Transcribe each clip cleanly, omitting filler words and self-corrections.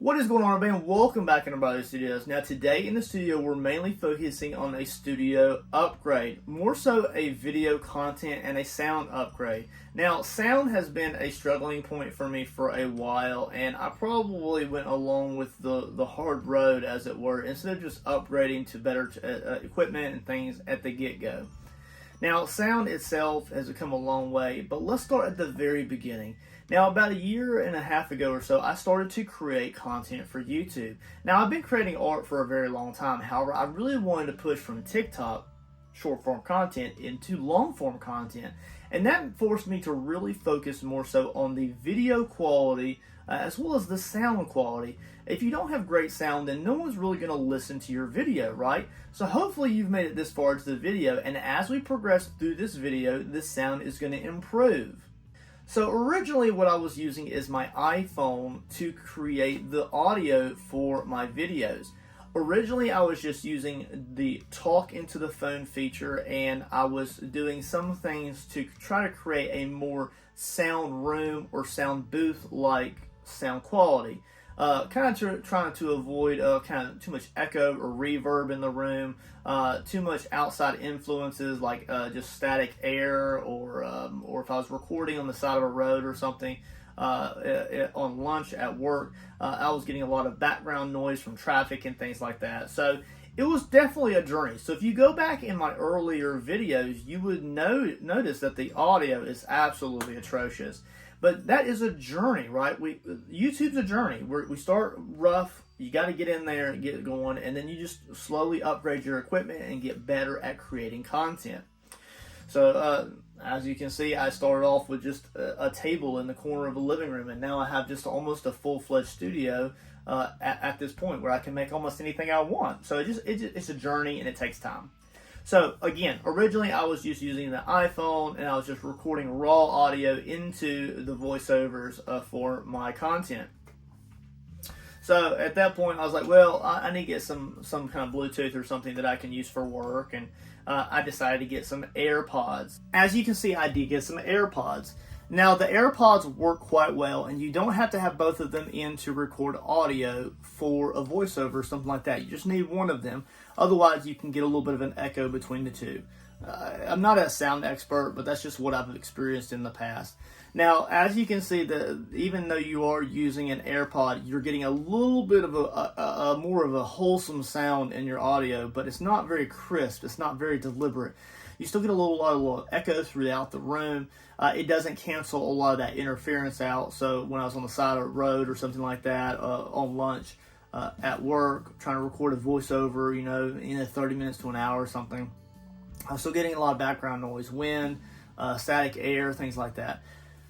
What is going on, everybody? Welcome back into Brother Studios. Now, today in the studio, we're mainly focusing on a studio upgrade, more so a video content and a sound upgrade. Now, sound has been a struggling point for me for a while, and I probably went along with the hard road, as it were, instead of just upgrading to better equipment and things at the get-go. Now, sound itself has come a long way, but let's start at the very beginning. Now, about a year and a half ago or so, I started to create content for YouTube. Now, I've been creating art for a very long time. However, I really wanted to push from TikTok, short-form content, into long-form content. And that forced me to really focus more so on the video quality as well as the sound quality. If you don't have great sound, then no one's really going to listen to your video, right? So hopefully you've made it this far into the video, and as we progress through this video, the sound is going to improve. So originally what I was using is my iPhone to create the audio for my videos. Originally I was just using the talk into the phone feature, and I was doing some things to try to create a more sound room or sound booth like sound quality. Kind of trying to avoid kind of too much echo or reverb in the room, too much outside influences like just static air, or if I was recording on the side of a road or something on lunch at work, I was getting a lot of background noise from traffic and things like that. So it was definitely a journey. So if you go back in my earlier videos, you would notice that the audio is absolutely atrocious. But that is a journey, right? YouTube's a journey. We start rough. You got to get in there and get it going, and then you just slowly upgrade your equipment and get better at creating content. So as you can see, I started off with just a table in the corner of a living room, and now I have just almost a full-fledged studio at this point where I can make almost anything I want. So it's a journey, and it takes time. So again, originally I was just using the iPhone, and I was just recording raw audio into the voiceovers for my content. So at that point I was like, well, I need to get some kind of Bluetooth or something that I can use for work, and I decided to get some AirPods. As you can see, I did get some AirPods. Now, the AirPods work quite well, and you don't have to have both of them in to record audio for a voiceover or something like that. You just need one of them. Otherwise, you can get a little bit of an echo between the two. I'm not a sound expert, but that's just what I've experienced in the past. Now, as you can see, even though you are using an AirPod, you're getting a little bit of a more of a wholesome sound in your audio, but it's not very crisp. It's not very deliberate. You still get a lot of echo throughout the room. It doesn't cancel a lot of that interference out. So when I was on the side of the road or something like that, on lunch, at work, trying to record a voiceover, in 30 minutes to an hour or something, I was still getting a lot of background noise, wind, static air, things like that.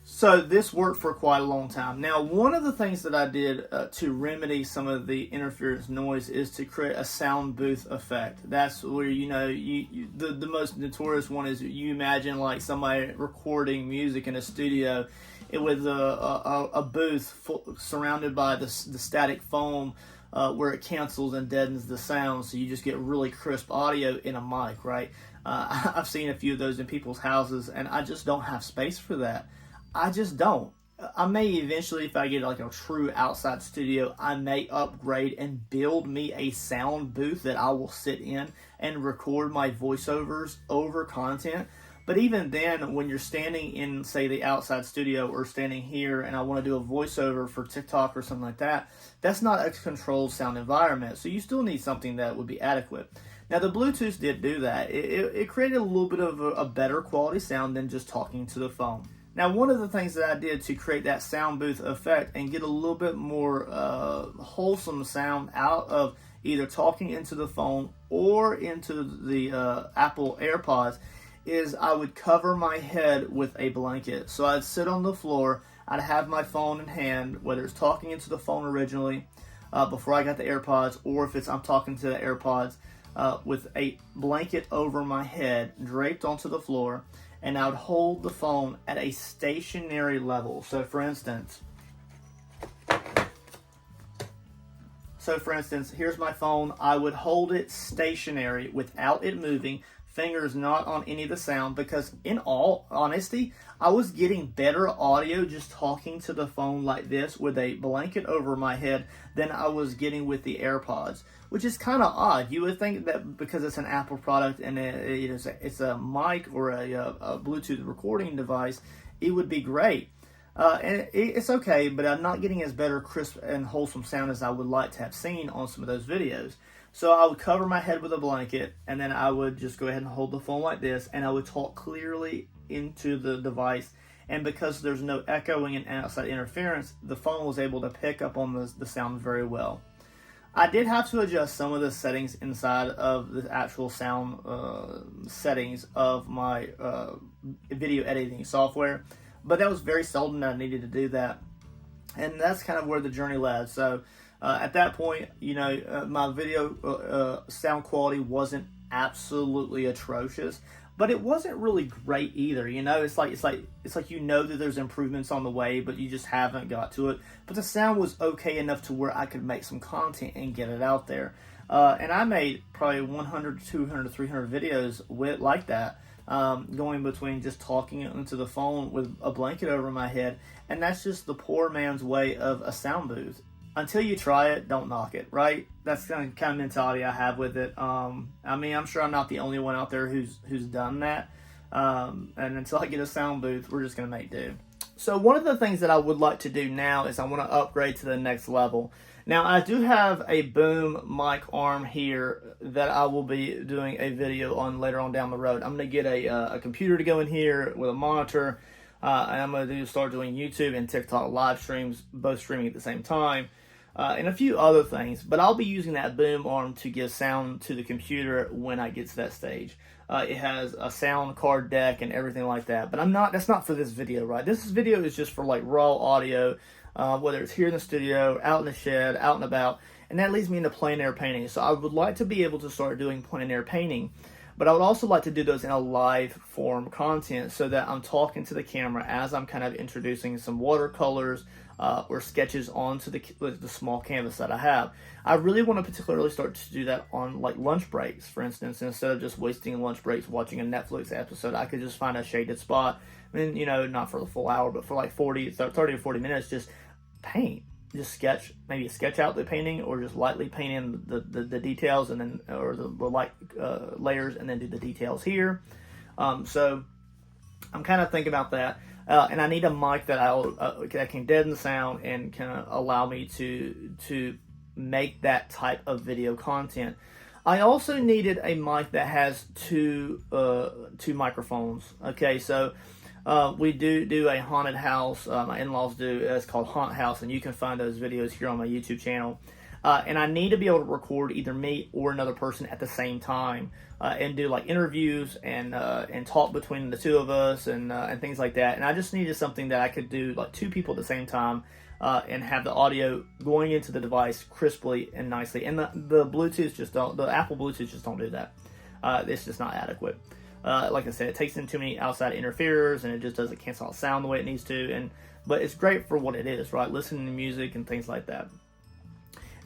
So this worked for quite a long time. Now, one of the things that I did to remedy some of the interference noise is to create a sound booth effect. That's where, the most notorious one is you imagine like somebody recording music in a studio with a booth surrounded by the static foam where it cancels and deadens the sound, so you just get really crisp audio in a mic, right? I've seen a few of those in people's houses, and I just don't have space for that. I just don't. I may eventually, if I get like a true outside studio, I may upgrade and build me a sound booth that I will sit in and record my voiceovers over content. But even then, when you're standing in, say, the outside studio or standing here and I want to do a voiceover for TikTok or something like that, that's not a controlled sound environment. So you still need something that would be adequate. Now, the Bluetooth did do that. It created a little bit of a better quality sound than just talking to the phone. Now, one of the things that I did to create that sound booth effect and get a little bit more wholesome sound out of either talking into the phone or into the Apple AirPods is I would cover my head with a blanket. So I'd sit on the floor, I'd have my phone in hand, whether it's talking into the phone originally before I got the AirPods, or if I'm talking to the AirPods, with a blanket over my head draped onto the floor, and I would hold the phone at a stationary level. So for instance, here's my phone. I would hold it stationary without it moving fingers not on any of the sound, because in all honesty, I was getting better audio just talking to the phone like this with a blanket over my head than I was getting with the AirPods, which is kind of odd. You would think that because it's an Apple product and it's a mic or a Bluetooth recording device, it would be great. And it's okay, but I'm not getting as better, crisp, and wholesome sound as I would like to have seen on some of those videos. So I would cover my head with a blanket, and then I would just go ahead and hold the phone like this, and I would talk clearly into the device. And because there's no echoing and outside interference, the phone was able to pick up on the sound very well. I did have to adjust some of the settings inside of the actual sound settings of my video editing software, but that was very seldom that I needed to do that. And that's kind of where the journey led. So at that point, my video sound quality wasn't absolutely atrocious, but it wasn't really great either. It's like that there's improvements on the way, but you just haven't got to it. But the sound was okay enough to where I could make some content and get it out there. And I made probably 100 to 200 to 300 videos like that, going between just talking into the phone with a blanket over my head. And that's just the poor man's way of a sound booth. Until you try it, don't knock it, right? That's the kind of mentality I have with it. I'm sure I'm not the only one out there who's done that. And until I get a sound booth, we're just going to make do. So one of the things that I would like to do now is I want to upgrade to the next level. Now, I do have a boom mic arm here that I will be doing a video on later on down the road. I'm going to get a computer to go in here with a monitor, and I'm going to start doing YouTube and TikTok live streams, both streaming at the same time. And a few other things, but I'll be using that boom arm to give sound to the computer when I get to that stage. It has a sound card deck and everything like that, but that's not for this video, right? This video is just for like raw audio, whether it's here in the studio, out in the shed, out and about, and that leads me into plein air painting. So I would like to be able to start doing plein air painting, but I would also like to do those in a live form content so that I'm talking to the camera as I'm kind of introducing some watercolors, or sketches onto the small canvas that I have. I really want to particularly start to do that on like lunch breaks, for instance. Instead of just wasting lunch breaks watching a Netflix episode, I could just find a shaded spot, and not for the full hour, but for like 30 or 40 minutes, just paint, just maybe sketch out the painting, or just lightly paint in the details, and then or the light layers, and then do the details here. So I'm kind of thinking about that. And I need a mic that can deaden the sound and can allow me to make that type of video content. I also needed a mic that has two microphones. Okay, so we do a haunted house. My in-laws do. It's called Haunt House, and you can find those videos here on my YouTube channel. And I need to be able to record either me or another person at the same time, and do like interviews and talk between the two of us and things like that. And I just needed something that I could do like two people at the same time, and have the audio going into the device crisply and nicely. And the Bluetooth the Apple Bluetooth just don't do that. It's just not adequate. Like I said, it takes in too many outside interferers, and it just doesn't cancel out sound the way it needs to. But it's great for what it is, right? Listening to music and things like that.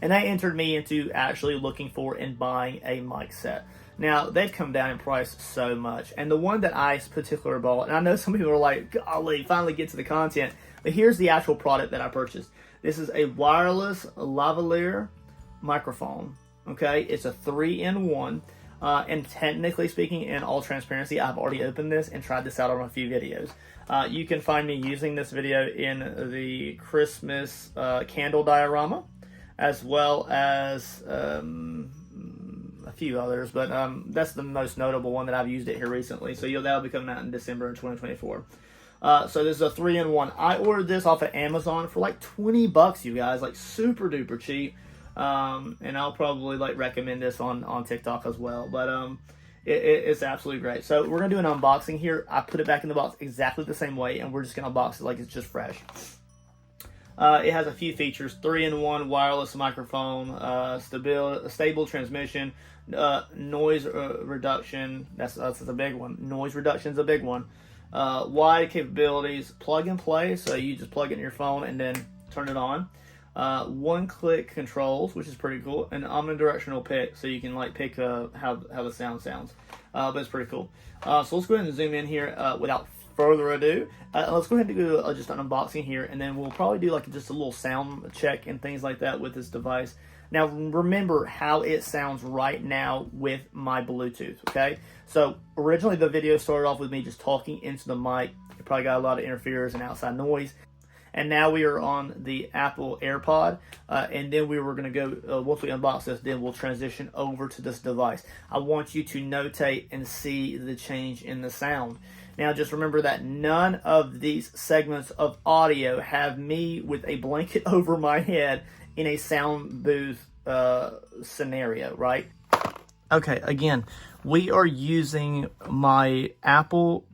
And that entered me into actually looking for and buying a mic set. Now, they've come down in price so much. And the one that I particularly bought, and I know some people are like, golly, finally get to the content. But here's the actual product that I purchased. This is a wireless lavalier microphone. Okay, it's a 3-in-1. And technically speaking, in all transparency, I've already opened this and tried this out on a few videos. You can find me using this video in the Christmas candle diorama, as well as a few others, but that's the most notable one that I've used it here recently. So that'll be coming out in December of 2024. So this is a 3-in-1. I ordered this off of Amazon for like $20, you guys, like super duper cheap. And I'll probably like recommend this on TikTok as well. But it's absolutely great. So we're gonna do an unboxing here. I put it back in the box exactly the same way, and we're just gonna box it like it's just fresh. It has a few features: 3-in-1 wireless microphone, stable transmission, noise reduction. That's a big one. Noise reduction is a big one. Wide capabilities, plug and play. So you just plug it in your phone and then turn it on. one-click controls, which is pretty cool, and omnidirectional pick, so you can like pick how the sound sounds. But it's pretty cool. So let's go ahead and zoom in here without further ado. Let's go ahead and do just an unboxing here, and then we'll probably do like just a little sound check and things like that with this device. Now remember how it sounds right now with my Bluetooth, okay? So originally the video started off with me just talking into the mic. It probably got a lot of interference and outside noise. And now we are on the Apple AirPod, and then we were going to go, once we unbox this, then we'll transition over to this device. I want you to notate and see the change in the sound. Now just remember that none of these segments of audio have me with a blanket over my head in a sound booth scenario, right? Okay, again, we are using my Apple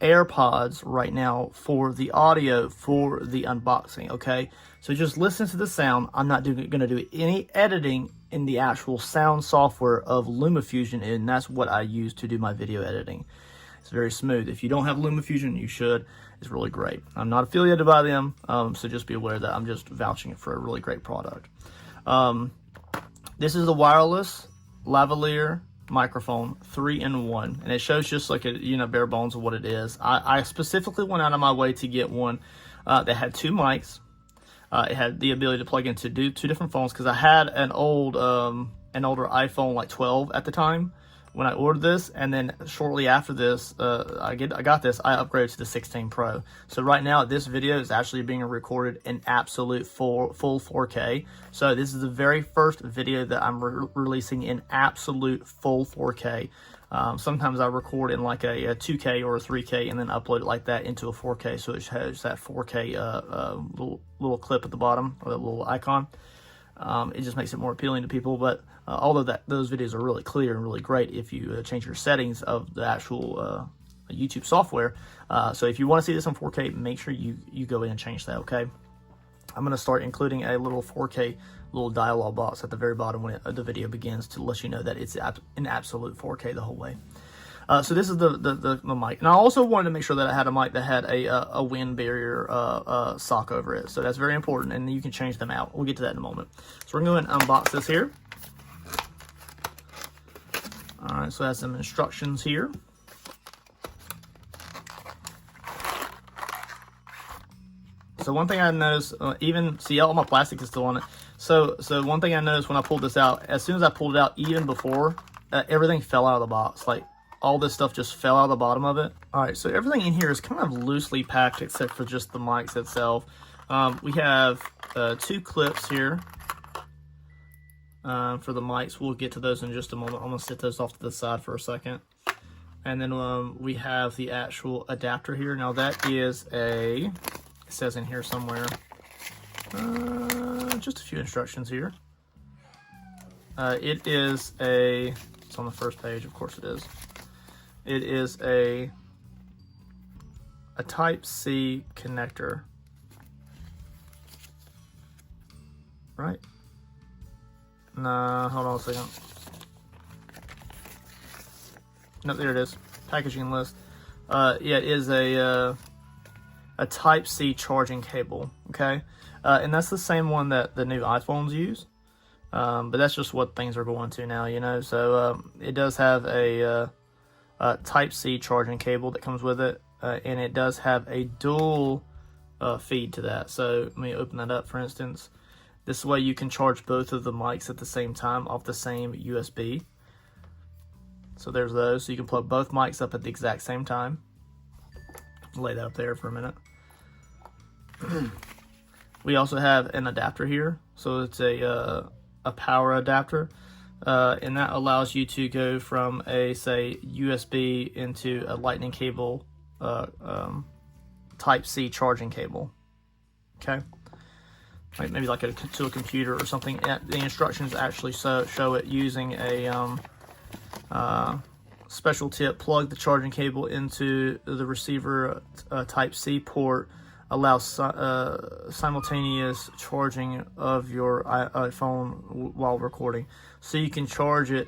AirPods right now for the audio for the unboxing, okay? So just listen to the sound. I'm not going to do any editing in the actual sound software of LumaFusion, and that's what I use to do my video editing. It's very smooth. If you don't have LumaFusion, you should. It's really great. I'm not affiliated by them, so just be aware that I'm just vouching for a really great product. This is a wireless lavalier microphone, 3-in-1, and it shows just like a bare bones of what it is. I specifically went out of my way to get one that had 2 mics. It had the ability to plug into two different phones, because I had an older iPhone like 12 at the time when I ordered this, and then shortly after this, I got this, I upgraded to the 16 Pro. So right now, this video is actually being recorded in absolute full 4K. So this is the very first video that I'm releasing in absolute full 4K. Sometimes I record in like a 2K or a 3K and then upload it like that into a 4K, so it has that 4K little clip at the bottom, or that little icon. It just makes it more appealing to people, but although those videos are really clear and really great if you change your settings of the actual YouTube software. So if you want to see this on 4K, make sure you go in and change that, okay? I'm going to start including a little 4K little dialog box at the very bottom when the video begins to let you know that it's in absolute 4K the whole way. So this is the mic, and I also wanted to make sure that I had a mic that had a wind barrier sock over it. So that's very important, and you can change them out. We'll get to that in a moment. So we're going to go ahead and unbox this here. All right, so it has some instructions here. So one thing I noticed, see all my plastic is still on it. So one thing I noticed when I pulled this out, as soon as I pulled it out, even before, everything fell out of the box. Like, all this stuff just fell out of the bottom of it. All right, so everything in here is kind of loosely packed except for just the mics itself. We have 2 clips here for the mics. We'll get to those in just a moment. I'm gonna set those off to the side for a second. And then we have the actual adapter here. Now that is it says in here somewhere, just a few instructions here. It's on the first page, of course it is. It is a Type-C connector, right? Nah, hold on a second. No, there it is. Packaging list. Yeah, it is a Type-C charging cable. Okay, and that's the same one that the new iPhones use. But that's just what things are going to now, you know. So it does have a Type-C charging cable that comes with it, and it does have a dual feed to that. So let me open that up, for instance. This way you can charge both of the mics at the same time off the same USB. So there's those. So you can plug both mics up at the exact same time. Lay that up there for a minute. We also have an adapter here. So it's a power adapter. And that allows you to go from say USB into a lightning cable, Type-C charging cable. Okay, maybe like to a computer or something. The instructions actually show it using a special tip. Plug the charging cable into the receiver Type-C port. Allows simultaneous charging of your iPhone while recording. So you can charge it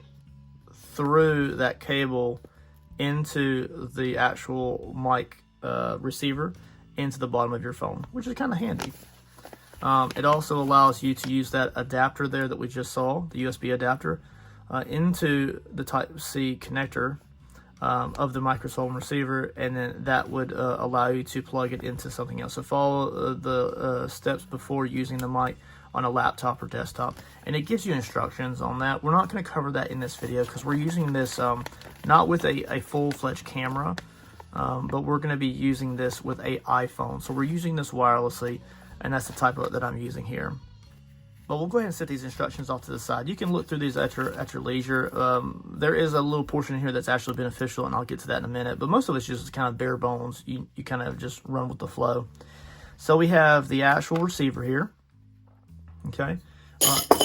through that cable into the actual mic receiver into the bottom of your phone, which is kind of handy. It also allows you to use that adapter there that we just saw, the USB adapter, into the Type-C connector of the microphone receiver, and then that would allow you to plug it into something else. So follow the steps before using the mic on a laptop or desktop, and it gives you instructions on that. We're not going to cover that in this video because we're using this not with a full-fledged camera, but we're going to be using this with a iPhone. So we're using this wirelessly, and that's the type of it that I'm using here. But we'll go ahead and set these instructions off to the side. You can look through these at your leisure. There is a little portion here that's actually beneficial, and I'll get to that in a minute. But most of it's just kind of bare bones. You kind of just run with the flow. So we have the actual receiver here, okay,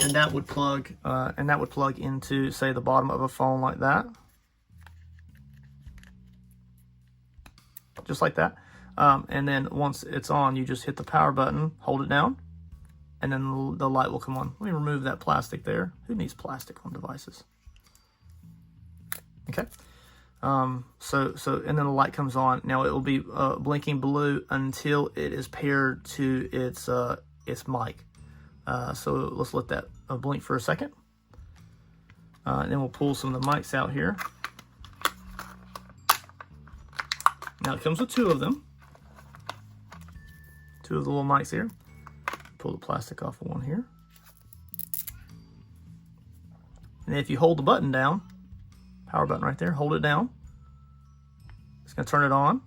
and that would plug into, say, the bottom of a phone like that, just like that. And then once it's on, you just hit the power button, hold it down, and then the light will come on. Let me remove that plastic there. Who needs plastic on devices? Okay. And then the light comes on. Now it will be blinking blue until it is paired to its mic. So let's let that blink for a second. And then we'll pull some of the mics out here. Now it comes with two of them. Two of the little mics here. Pull the plastic off of one here. And if you hold the button down, power button right there, hold it down. It's going to turn it on.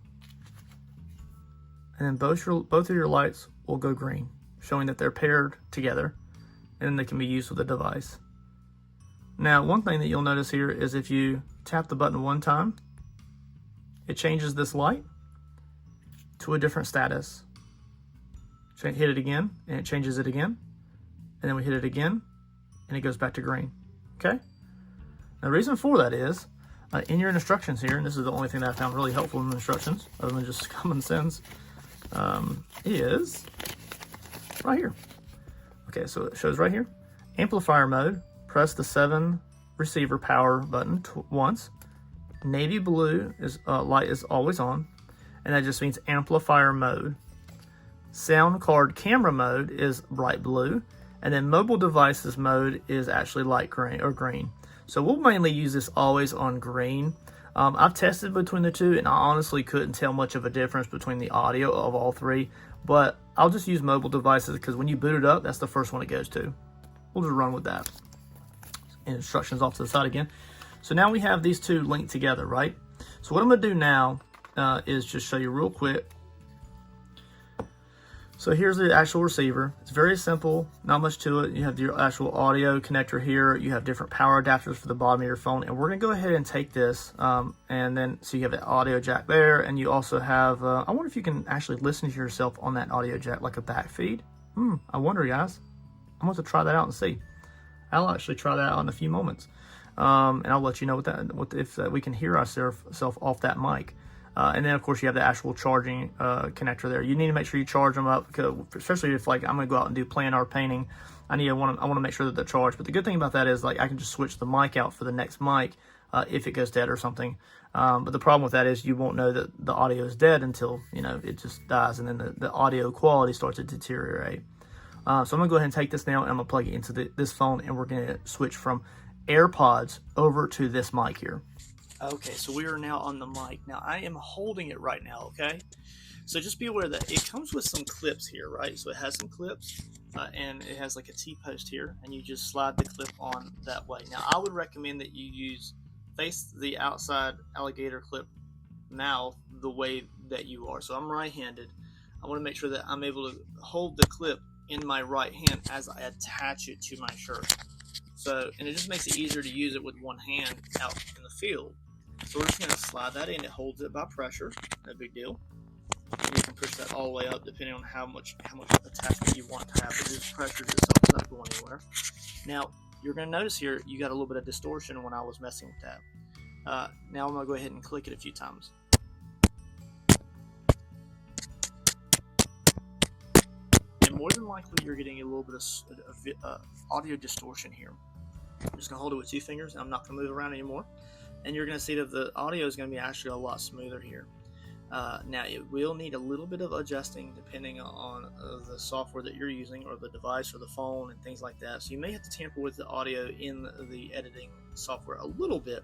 And then both of your lights will go green, showing that they're paired together, and then they can be used with the device. Now, one thing that you'll notice here is if you tap the button one time, it changes this light to a different status. Hit it again, and it changes it again. And then we hit it again, and it goes back to green. Okay? Now, the reason for that is, in your instructions here, and this is the only thing that I found really helpful in the instructions, other than just common sense, is right here. Okay, so it shows right here. Amplifier mode, press the 7 receiver power button once. Navy blue light is always on, and that just means amplifier mode. Sound card camera mode is bright blue, and then mobile devices mode is actually light green or green. So we'll mainly use this always on green. I've tested between the two, and I honestly couldn't tell much of a difference between the audio of all three, but I'll just use mobile devices because when you boot it up, that's the first one it goes to. We'll just run with that. Instructions off to the side again. So now we have these two linked together, right? So what I'm going to do now is just show you real quick. So here's the actual receiver. It's very simple, not much to it. You have your actual audio connector here. You have different power adapters for the bottom of your phone. And we're going to go ahead and take this. And then, so you have the audio jack there. And you also have, I wonder if you can actually listen to yourself on that audio jack, like a back feed. I wonder, guys. I'm going to try that out and see. I'll actually try that out in a few moments. And I'll let you know if we can hear ourselves off that mic. And then, of course, you have the actual charging connector there. You need to make sure you charge them up, because, especially if, like, I'm going to go out and do plan art painting. I want to make sure that they're charged. But the good thing about that is, like, I can just switch the mic out for the next mic if it goes dead or something. But the problem with that is you won't know that the audio is dead until, it just dies, and then the audio quality starts to deteriorate. So I'm going to go ahead and take this now, and I'm going to plug it into this phone, and we're going to switch from AirPods over to this mic here. Okay, so we are now on the mic. Now, I am holding it right now, okay? So just be aware that it comes with some clips here, right? So it has some clips, and it has like a T-post here, and you just slide the clip on that way. Now, I would recommend that you face the outside alligator clip mouth the way that you are. So I'm right-handed. I want to make sure that I'm able to hold the clip in my right hand as I attach it to my shirt. And it just makes it easier to use it with one hand out in the field. So we're just going to slide that in. It holds it by pressure. No big deal. And you can push that all the way up depending on how much attachment you want to have. It just pressures itself. It's not going anywhere. Now, you're going to notice here you got a little bit of distortion when I was messing with that. Now I'm going to go ahead and click it a few times. And more than likely you're getting a little bit of audio distortion here. I'm just going to hold it with 2 fingers, and I'm not going to move around anymore. And you're going to see that the audio is going to be actually a lot smoother here. Now it will need a little bit of adjusting depending on the software that you're using or the device or the phone and things like that. So you may have to tamper with the audio in the editing software a little bit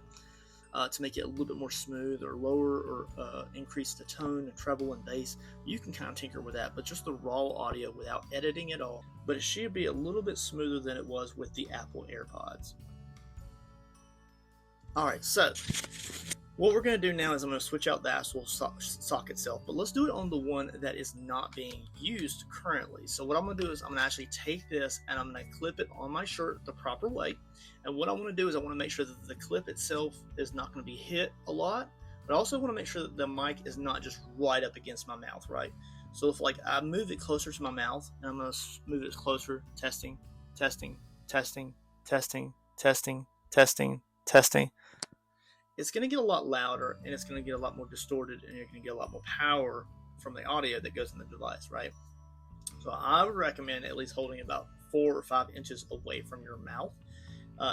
to make it a little bit more smooth or lower or increase the tone and treble and bass. You can kind of tinker with that, but just the raw audio without editing at all. But it should be a little bit smoother than it was with the Apple AirPods. Alright, so what we're going to do now is I'm going to switch out the actual sock itself, but let's do it on the one that is not being used currently. So what I'm going to do is I'm going to actually take this and I'm going to clip it on my shirt the proper way. And what I want to do is I want to make sure that the clip itself is not going to be hit a lot, but I also want to make sure that the mic is not just right up against my mouth, right? So if like I move it closer to my mouth, and I'm going to move it closer, testing, testing, testing, testing, testing, testing, testing. It's going to get a lot louder and it's going to get a lot more distorted, and you're going to get a lot more power from the audio that goes in the device, right? So I would recommend at least holding about 4 or 5 inches away from your mouth.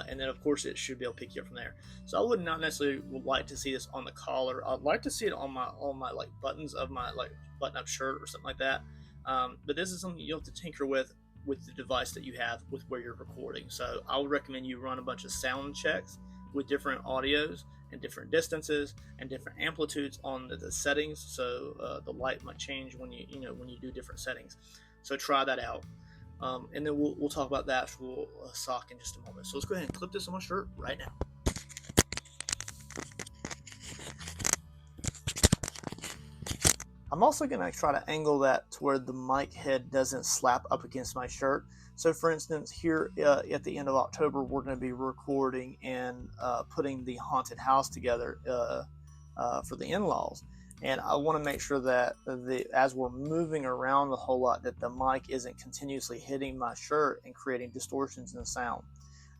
And then of course it should be able to pick you up from there. So I would not necessarily like to see this on the collar. I'd like to see it on my like buttons of my like button up shirt or something like that. But this is something you have to tinker with the device that you have with where you're recording. So I would recommend you run a bunch of sound checks with different audios and different distances and different amplitudes on the settings. So the light might change when you do different settings. So try that out. And then we'll talk about the actual sock in just a moment. So let's go ahead and clip this on my shirt right now. I'm also going to try to angle that to where the mic head doesn't slap up against my shirt. So for instance, here at the end of October, we're going to be recording and putting the haunted house together for the in-laws. And I want to make sure that as we're moving around a whole lot, that the mic isn't continuously hitting my shirt and creating distortions in the sound.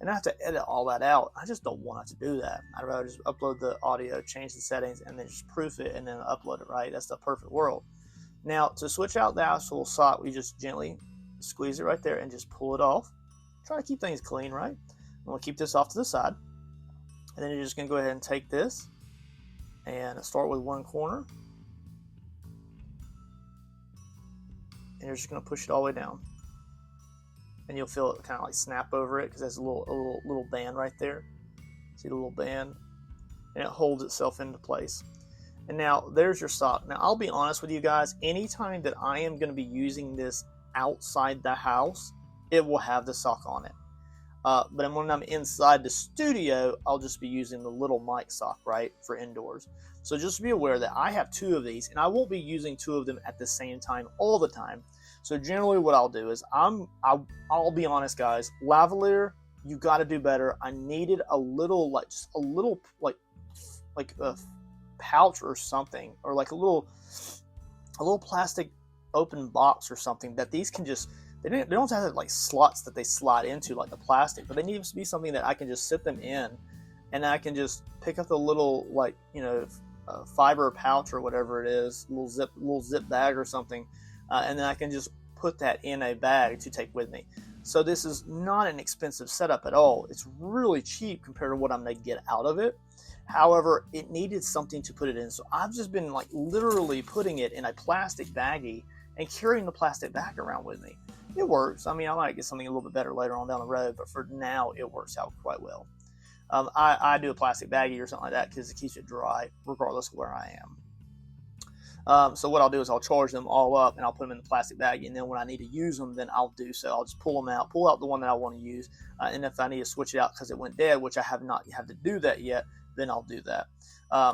And I have to edit all that out. I just don't want to do that. I'd rather just upload the audio, change the settings, and then just proof it and then upload it, right? That's the perfect world. Now, to switch out the actual sock, we just gently squeeze it right there and just pull it off. Try to keep things clean, right? And we'll keep this off to the side. And then you're just going to go ahead and take this and start with one corner. And you're just going to push it all the way down. And you'll feel it kind of like snap over it because there's a little band right there. See the little band? And it holds itself into place. And now there's your sock. Now I'll be honest with you guys, anytime that I am going to be using this outside the house, it will have the sock on it. But when I'm inside the studio, I'll just be using the little mic sock, right, for indoors. So just be aware that I have 2 of these, and I won't be using 2 of them at the same time all the time. So generally what I'll do is I'll be honest, guys, Lavalier, you got to do better. I needed a little like a pouch or something, or like a little plastic open box or something that these can just, they don't have like slots that they slide into like the plastic, but they need to be something that I can just sit them in, and I can just pick up the little fiber pouch or whatever it is, little zip bag or something, and then I can just put that in a bag to take with me. So this is not an expensive setup at all. It's really cheap compared to what I'm going to get out of it. However, it needed something to put it in. So I've just been like literally putting it in a plastic baggie and carrying the plastic bag around with me. It works. I mean, I might get something a little bit better later on down the road, but for now it works out quite well. I do a plastic baggie or something like that because it keeps it dry regardless of where I am. So what I'll do is I'll charge them all up and I'll put them in the plastic baggie, and then when I need to use them, then I'll do so. I'll just pull out the one that I want to use, and if I need to switch it out because it went dead, which I have not had to do that yet, then I'll do that.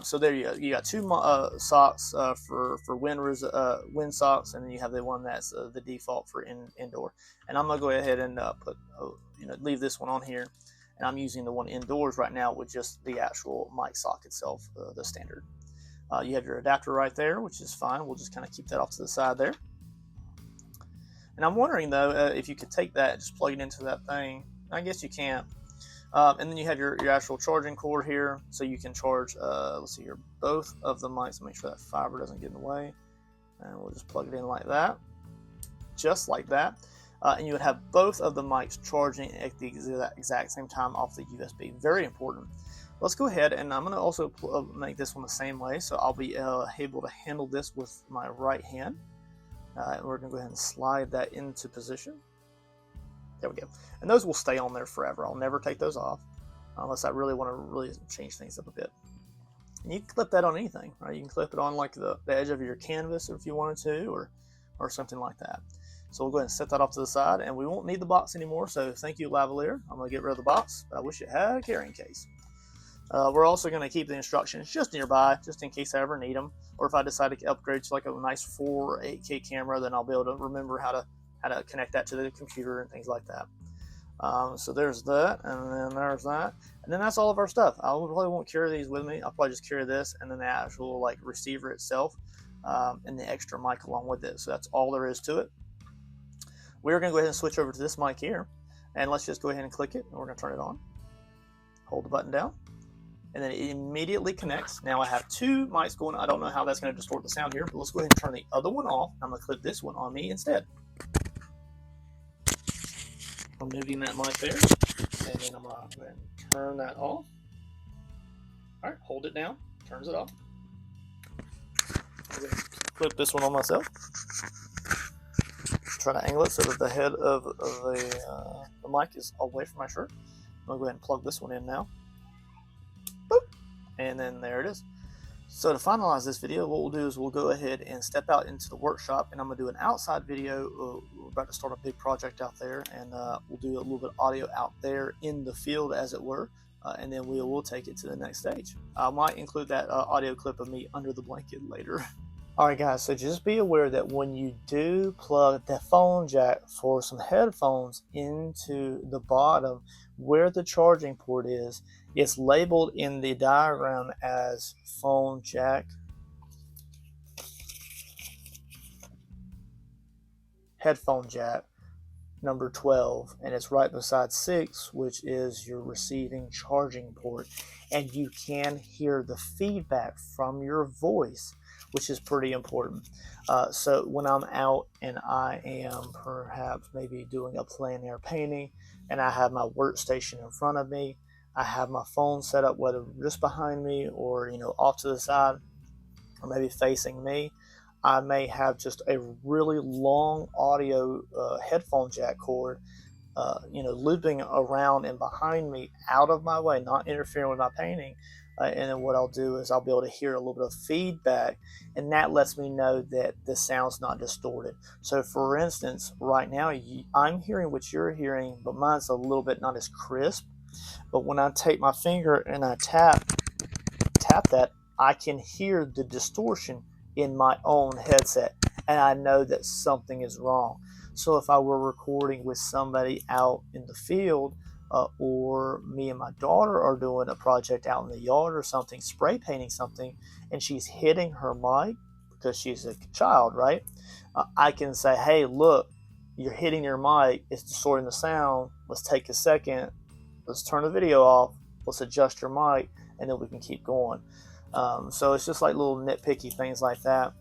So there you go. You got 2 socks for wind socks, and then you have the one that's the default for indoor. And I'm gonna go ahead and leave this one on here, and I'm using the one indoors right now with just the actual mic sock itself, the standard. You have your adapter right there, which is fine. We'll just kind of keep that off to the side there. And I'm wondering though if you could take that and just plug it into that thing. I guess you can't. And then you have your actual charging cord here, so you can charge, let's see here, both of the mics. Make sure that fiber doesn't get in the way. And we'll just plug it in like that, just like that. and you would have both of the mics charging at the exact same time off the USB. Very important. Let's go ahead, and I'm going to also make this one the same way, so I'll be able to handle this with my right hand. We're going to go ahead and slide that into position. There we go. And those will stay on there forever. I'll never take those off unless I really want to really change things up a bit. And you can clip that on anything, right? You can clip it on like the edge of your canvas if you wanted to, or something like that. So we'll go ahead and set that off to the side, and we won't need the box anymore. So thank you, Lavalier. I'm going to get rid of the box, but I wish it had a carrying case. We're also going to keep the instructions just nearby, just in case I ever need them, or if I decide to upgrade to like a nice 4 or 8K camera, then I'll be able to remember how to connect that to the computer and things like that. So there's that, and then there's that, and then that's all of our stuff. I probably won't carry these with me. I'll probably just carry this and then the actual like receiver itself, and the extra mic along with it. So that's all there is to it. We're going to go ahead and switch over to this mic here, and let's just go ahead and click it, and we're going to turn it on. Hold the button down, and then it immediately connects. Now I have 2 mics going. I don't know how that's going to distort the sound here, but let's go ahead and turn the other one off. I'm going to clip this one on me instead. Removing that mic there, and then I'm going to go ahead and turn that off. All right, hold it down, turns it off. Clip this one on myself. Try to angle it so that the head of the mic is away from my shirt. I'll go ahead and plug this one in now. Boop. And then there it is. So to finalize this video, what we'll do is we'll go ahead and step out into the workshop, and I'm going to do an outside video. We're about to start a big project out there, and we'll do a little bit of audio out there in the field, as it were, and then we will take it to the next stage. I might include that audio clip of me under the blanket later. Alright guys, so just be aware that when you do plug the phone jack for some headphones into the bottom where the charging port is, it's labeled in the diagram as phone jack headphone jack number 12, and it's right beside 6, which is your receiving charging port, and you can hear the feedback from your voice, which is pretty important. So when I'm out and I am perhaps maybe doing a plein air painting, and I have my workstation in front of me, I have my phone set up whether just behind me or off to the side, or maybe facing me, I may have just a really long audio headphone jack cord, looping around and behind me, out of my way, not interfering with my painting. And then what I'll do is I'll be able to hear a little bit of feedback, and that lets me know that the sound's not distorted. So for instance, right now I'm hearing what you're hearing, but mine's a little bit not as crisp. But when I take my finger and I tap that, I can hear the distortion in my own headset, and I know that something is wrong. So if I were recording with somebody out in the field, or me and my daughter are doing a project out in the yard or something, spray painting something, and she's hitting her mic because she's a child, right? I can say, hey, look, you're hitting your mic, it's distorting the sound, let's take a second, let's turn the video off, let's adjust your mic, and then we can keep going. So it's just like little nitpicky things like that.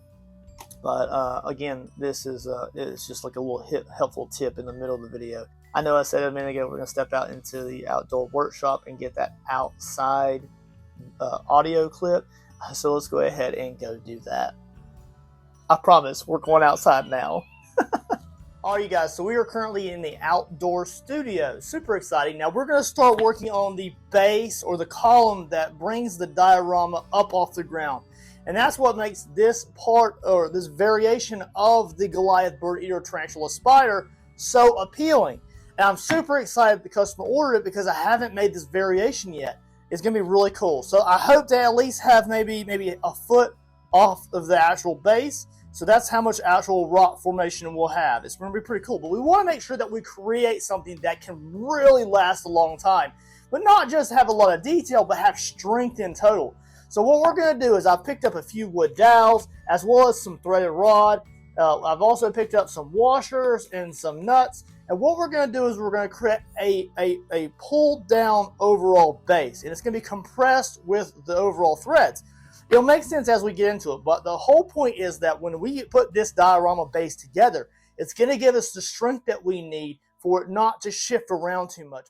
But again, this is it's just like a little helpful tip in the middle of the video. I know I said a minute ago we're going to step out into the outdoor workshop and get that outside audio clip. So let's go ahead and go do that. I promise we're going outside now. All right, you guys, so we are currently in the outdoor studio. Super exciting. Now we're going to start working on the base or the column that brings the diorama up off the ground. And that's what makes this part or this variation of the Goliath bird eater tarantula spider so appealing. And I'm super excited the customer ordered it because I haven't made this variation yet. It's going to be really cool. So I hope to at least have maybe a foot off of the actual base. So that's how much actual rock formation we'll have. It's going to be pretty cool. But we want to make sure that we create something that can really last a long time. But not just have a lot of detail, but have strength in total. So what we're going to do is I've picked up a few wood dowels as well as some threaded rod. I've also picked up some washers and some nuts. And what we're going to do is we're going to create a pulled down overall base. And it's going to be compressed with the overall threads. It'll make sense as we get into it. But the whole point is that when we put this diorama base together, It's going to give us the strength that we need for it not to shift around too much.